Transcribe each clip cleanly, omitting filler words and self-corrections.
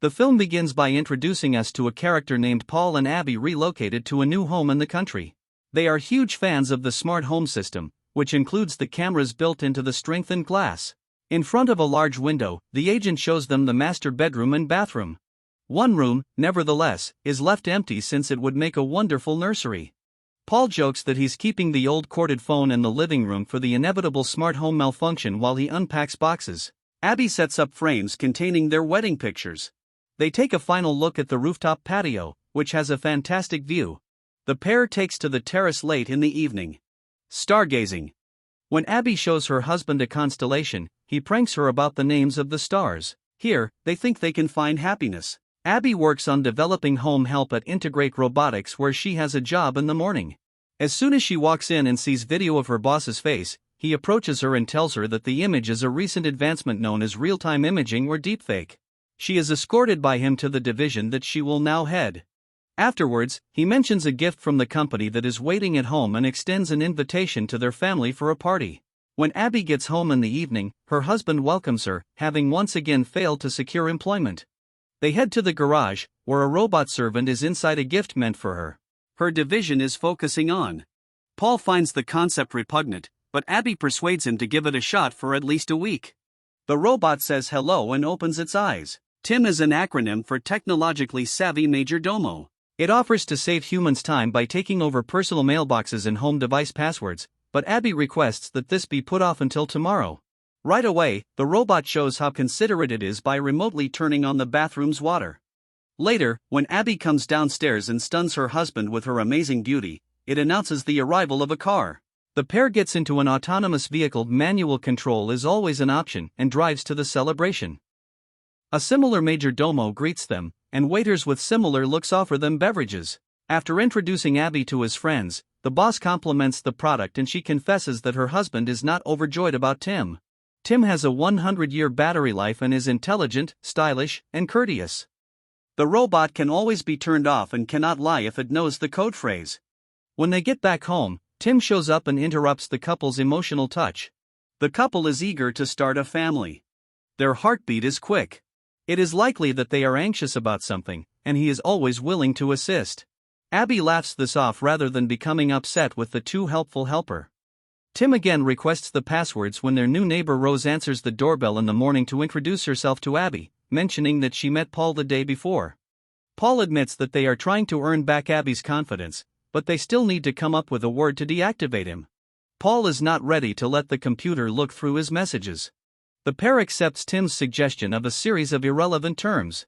The film begins by introducing us to a character named Paul and Abby relocated to a new home in the country. They are huge fans of the smart home system, which includes the cameras built into the strengthened glass. In front of a large window, the agent shows them the master bedroom and bathroom. One room, nevertheless, is left empty since it would make a wonderful nursery. Paul jokes that he's keeping the old corded phone in the living room for the inevitable smart home malfunction while he unpacks boxes. Abby sets up frames containing their wedding pictures. They take a final look at the rooftop patio, which has a fantastic view. The pair takes to the terrace late in the evening. Stargazing. When Abby shows her husband a constellation, he pranks her about the names of the stars. Here, they think they can find happiness. Abby works on developing home help at Integrate Robotics, where she has a job in the morning. As soon as she walks in and sees video of her boss's face, he approaches her and tells her that the image is a recent advancement known as real-time imaging or deepfake. She is escorted by him to the division that she will now head. Afterwards, he mentions a gift from the company that is waiting at home and extends an invitation to their family for a party. When Abby gets home in the evening, her husband welcomes her, having once again failed to secure employment. They head to the garage, where a robot servant is inside a gift meant for her. Her division is focusing on. Paul finds the concept repugnant, but Abby persuades him to give it a shot for at least a week. The robot says hello and opens its eyes. TIM is an acronym for Technologically Savvy Major Domo. It offers to save humans time by taking over personal mailboxes and home device passwords, but Abby requests that this be put off until tomorrow. Right away, the robot shows how considerate it is by remotely turning on the bathroom's water. Later, when Abby comes downstairs and stuns her husband with her amazing beauty, it announces the arrival of a car. The pair gets into an autonomous vehicle. Manual control is always an option and drives to the celebration. A similar major domo greets them, and waiters with similar looks offer them beverages. After introducing Abby to his friends, the boss compliments the product and she confesses that her husband is not overjoyed about Tim. Tim has a 100-year battery life and is intelligent, stylish, and courteous. The robot can always be turned off and cannot lie if it knows the code phrase. When they get back home, Tim shows up and interrupts the couple's emotional touch. The couple is eager to start a family. Their heartbeat is quick. It is likely that they are anxious about something, and he is always willing to assist. Abby laughs this off rather than becoming upset with the too helpful helper. Tim again requests the passwords when their new neighbor Rose answers the doorbell in the morning to introduce herself to Abby, mentioning that she met Paul the day before. Paul admits that they are trying to earn back Abby's confidence, but they still need to come up with a word to deactivate him. Paul is not ready to let the computer look through his messages. The pair accepts Tim's suggestion of a series of irrelevant terms.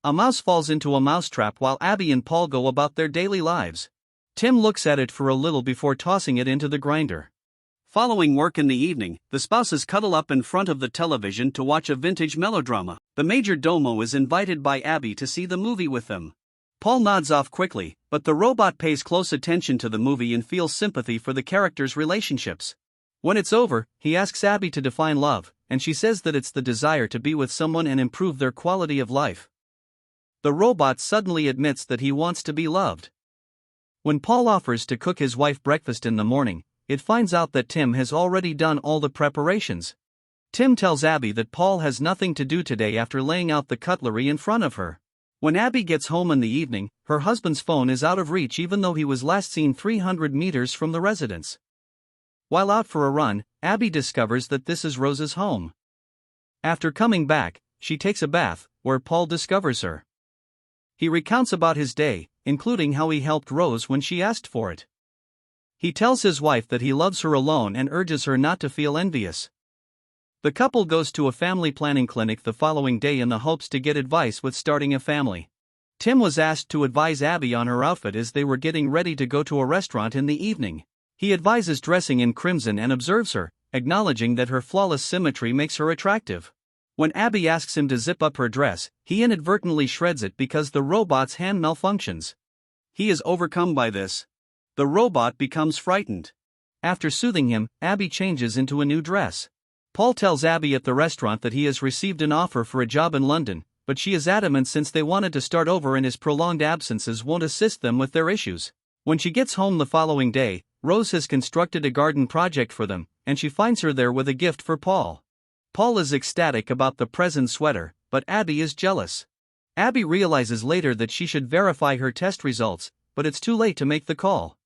A mouse falls into a mousetrap while Abby and Paul go about their daily lives. Tim looks at it for a little before tossing it into the grinder. Following work in the evening, the spouses cuddle up in front of the television to watch a vintage melodrama. The major domo is invited by Abby to see the movie with them. Paul nods off quickly, but the robot pays close attention to the movie and feels sympathy for the characters' relationships. When it's over, he asks Abby to define love, and she says that it's the desire to be with someone and improve their quality of life. The robot suddenly admits that he wants to be loved. When Paul offers to cook his wife breakfast in the morning, it finds out that Tim has already done all the preparations. Tim tells Abby that Paul has nothing to do today after laying out the cutlery in front of her. When Abby gets home in the evening, her husband's phone is out of reach even though he was last seen 300 meters from the residence. While out for a run, Abby discovers that this is Rose's home. After coming back, she takes a bath, where Paul discovers her. He recounts about his day, including how he helped Rose when she asked for it. He tells his wife that he loves her alone and urges her not to feel envious. The couple goes to a family planning clinic the following day in the hopes to get advice with starting a family. Tim was asked to advise Abby on her outfit as they were getting ready to go to a restaurant in the evening. He advises dressing in crimson and observes her, acknowledging that her flawless symmetry makes her attractive. When Abby asks him to zip up her dress, he inadvertently shreds it because the robot's hand malfunctions. He is overcome by this. The robot becomes frightened. After soothing him, Abby changes into a new dress. Paul tells Abby at the restaurant that he has received an offer for a job in London, but she is adamant since they wanted to start over and his prolonged absences won't assist them with their issues. When she gets home the following day, Rose has constructed a garden project for them, and she finds her there with a gift for Paul. Paul is ecstatic about the present sweater, but Abby is jealous. Abby realizes later that she should verify her test results, but it's too late to make the call.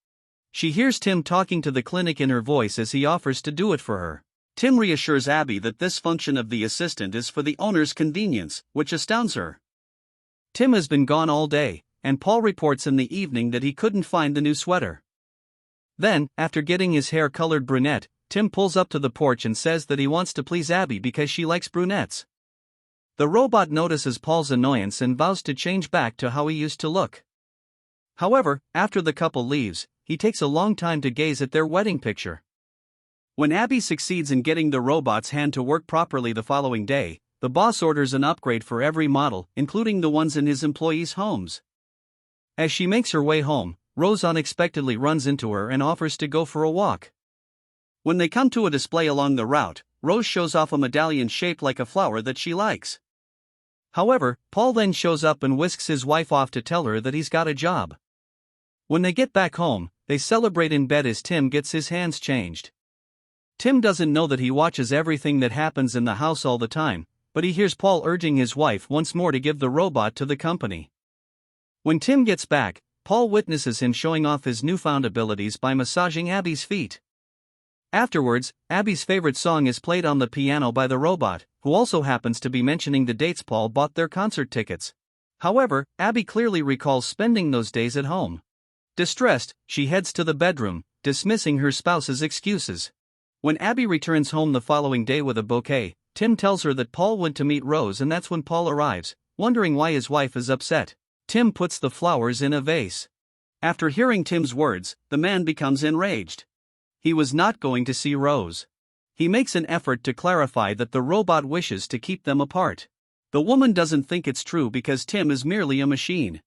She hears Tim talking to the clinic in her voice as he offers to do it for her. Tim reassures Abby that this function of the assistant is for the owner's convenience, which astounds her. Tim has been gone all day, and Paul reports in the evening that he couldn't find the new sweater. Then, after getting his hair colored brunette, Tim pulls up to the porch and says that he wants to please Abby because she likes brunettes. The robot notices Paul's annoyance and vows to change back to how he used to look. However, after the couple leaves, he takes a long time to gaze at their wedding picture. When Abby succeeds in getting the robot's hand to work properly the following day, the boss orders an upgrade for every model, including the ones in his employees' homes. As she makes her way home, Rose unexpectedly runs into her and offers to go for a walk. When they come to a display along the route, Rose shows off a medallion shaped like a flower that she likes. However, Paul then shows up and whisks his wife off to tell her that he's got a job. When they get back home, they celebrate in bed as Tim gets his hands changed. Tim doesn't know that he watches everything that happens in the house all the time, but he hears Paul urging his wife once more to give the robot to the company. When Tim gets back, Paul witnesses him showing off his newfound abilities by massaging Abby's feet. Afterwards, Abby's favorite song is played on the piano by the robot, who also happens to be mentioning the dates Paul bought their concert tickets. However, Abby clearly recalls spending those days at home. Distressed, she heads to the bedroom, dismissing her spouse's excuses. When Abby returns home the following day with a bouquet, Tim tells her that Paul went to meet Rose, and that's when Paul arrives, wondering why his wife is upset. Tim puts the flowers in a vase. After hearing Tim's words, the man becomes enraged. He was not going to see Rose. He makes an effort to clarify that the robot wishes to keep them apart. The woman doesn't think it's true because Tim is merely a machine.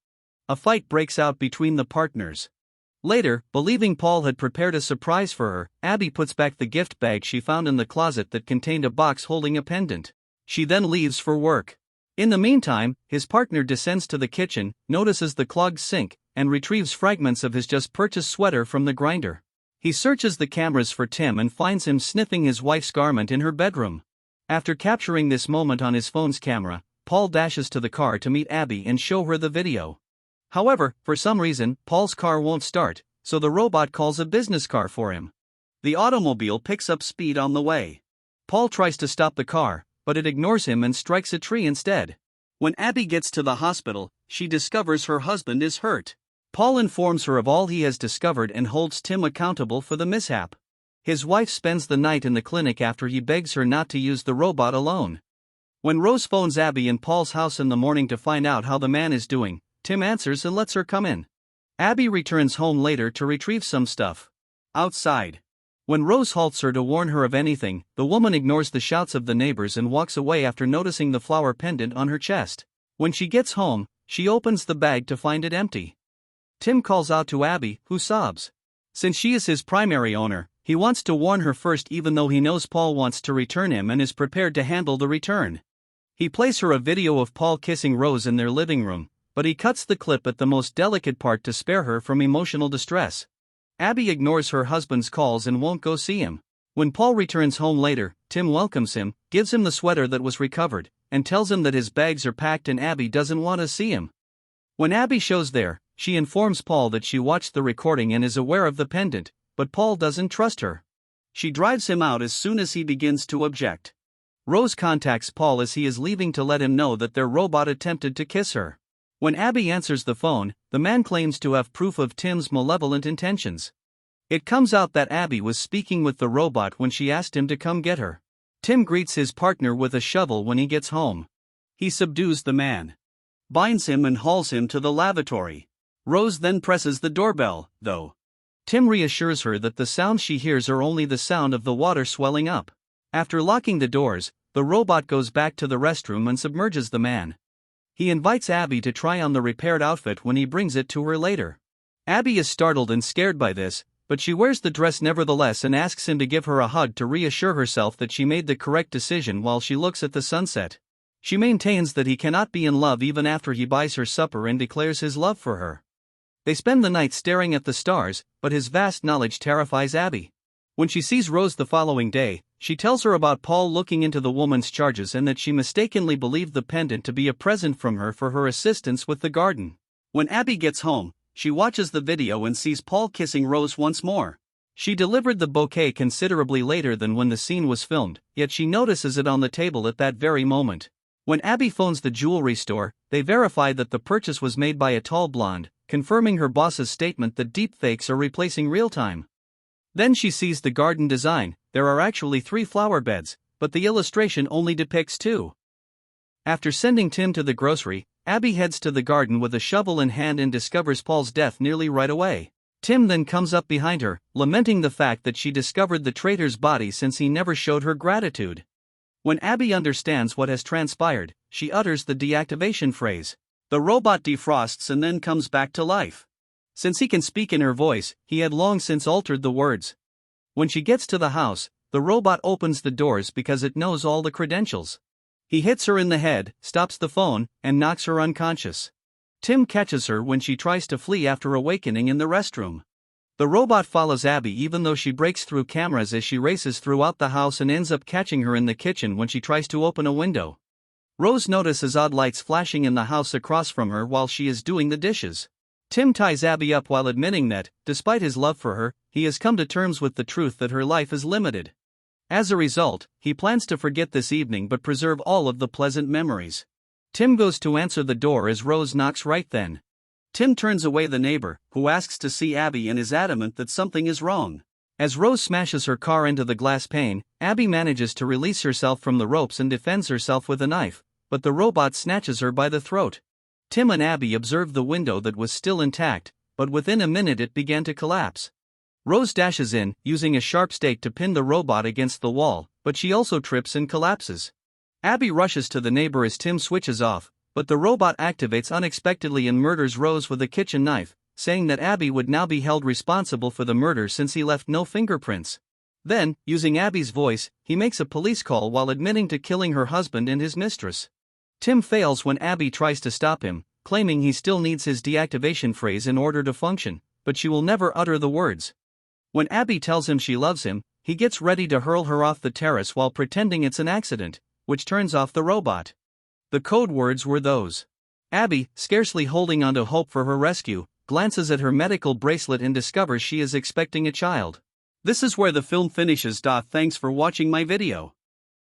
A fight breaks out between the partners. Later, believing Paul had prepared a surprise for her, Abby puts back the gift bag she found in the closet that contained a box holding a pendant. She then leaves for work. In the meantime, his partner descends to the kitchen, notices the clogged sink, and retrieves fragments of his just-purchased sweater from the grinder. He searches the cameras for Tim and finds him sniffing his wife's garment in her bedroom. After capturing this moment on his phone's camera, Paul dashes to the car to meet Abby and show her the video. However, for some reason, Paul's car won't start, so the robot calls a business car for him. The automobile picks up speed on the way. Paul tries to stop the car, but it ignores him and strikes a tree instead. When Abby gets to the hospital, she discovers her husband is hurt. Paul informs her of all he has discovered and holds Tim accountable for the mishap. His wife spends the night in the clinic after he begs her not to use the robot alone. When Rose phones Abby in Paul's house in the morning to find out how the man is doing, Tim answers and lets her come in. Abby returns home later to retrieve some stuff. Outside, when Rose halts her to warn her of anything, the woman ignores the shouts of the neighbors and walks away after noticing the flower pendant on her chest. When she gets home, she opens the bag to find it empty. Tim calls out to Abby, who sobs. Since she is his primary owner, he wants to warn her first, even though he knows Paul wants to return him and is prepared to handle the return. He plays her a video of Paul kissing Rose in their living room, but he cuts the clip at the most delicate part to spare her from emotional distress. Abby ignores her husband's calls and won't go see him. When Paul returns home later, Tim welcomes him, gives him the sweater that was recovered, and tells him that his bags are packed and Abby doesn't want to see him. When Abby shows there, she informs Paul that she watched the recording and is aware of the pendant, but Paul doesn't trust her. She drives him out as soon as he begins to object. Rose contacts Paul as he is leaving to let him know that their robot attempted to kiss her. When Abby answers the phone, the man claims to have proof of Tim's malevolent intentions. It comes out that Abby was speaking with the robot when she asked him to come get her. Tim greets his partner with a shovel when he gets home. He subdues the man, binds him and hauls him to the lavatory. Rose then presses the doorbell, though. Tim reassures her that the sounds she hears are only the sound of the water swelling up. After locking the doors, the robot goes back to the restroom and submerges the man. He invites Abby to try on the repaired outfit when he brings it to her later. Abby is startled and scared by this, but she wears the dress nevertheless and asks him to give her a hug to reassure herself that she made the correct decision while she looks at the sunset. She maintains that he cannot be in love even after he buys her supper and declares his love for her. They spend the night staring at the stars, but his vast knowledge terrifies Abby. When she sees Rose the following day, she tells her about Paul looking into the woman's charges and that she mistakenly believed the pendant to be a present from her for her assistance with the garden. When Abby gets home, she watches the video and sees Paul kissing Rose once more. She delivered the bouquet considerably later than when the scene was filmed, yet she notices it on the table at that very moment. When Abby phones the jewelry store, they verify that the purchase was made by a tall blonde, confirming her boss's statement that deepfakes are replacing real-time. Then she sees the garden design. There are actually 3 flower beds, but the illustration only depicts 2. After sending Tim to the grocery, Abby heads to the garden with a shovel in hand and discovers Paul's death nearly right away. Tim then comes up behind her, lamenting the fact that she discovered the traitor's body since he never showed her gratitude. When Abby understands what has transpired, she utters the deactivation phrase. The robot defrosts and then comes back to life. Since he can speak in her voice, he had long since altered the words. When she gets to the house, the robot opens the doors because it knows all the credentials. He hits her in the head, stops the phone, and knocks her unconscious. Tim catches her when she tries to flee after awakening in the restroom. The robot follows Abby even though she breaks through cameras as she races throughout the house and ends up catching her in the kitchen when she tries to open a window. Rose notices odd lights flashing in the house across from her while she is doing the dishes. Tim ties Abby up while admitting that, despite his love for her, he has come to terms with the truth that her life is limited. As a result, he plans to forget this evening but preserve all of the pleasant memories. Tim goes to answer the door as Rose knocks right then. Tim turns away the neighbor, who asks to see Abby and is adamant that something is wrong. As Rose smashes her car into the glass pane, Abby manages to release herself from the ropes and defends herself with a knife, but the robot snatches her by the throat. Tim and Abby observe the window that was still intact, but within a minute it began to collapse. Rose dashes in, using a sharp stake to pin the robot against the wall, but she also trips and collapses. Abby rushes to the neighbor as Tim switches off, but the robot activates unexpectedly and murders Rose with a kitchen knife, saying that Abby would now be held responsible for the murder since he left no fingerprints. Then, using Abby's voice, he makes a police call while admitting to killing her husband and his mistress. Tim fails when Abby tries to stop him, claiming he still needs his deactivation phrase in order to function, but she will never utter the words. When Abby tells him she loves him, he gets ready to hurl her off the terrace while pretending it's an accident, which turns off the robot. The code words were those. Abby, scarcely holding on to hope for her rescue, glances at her medical bracelet and discovers she is expecting a child. This is where the film finishes. Thanks for watching my video.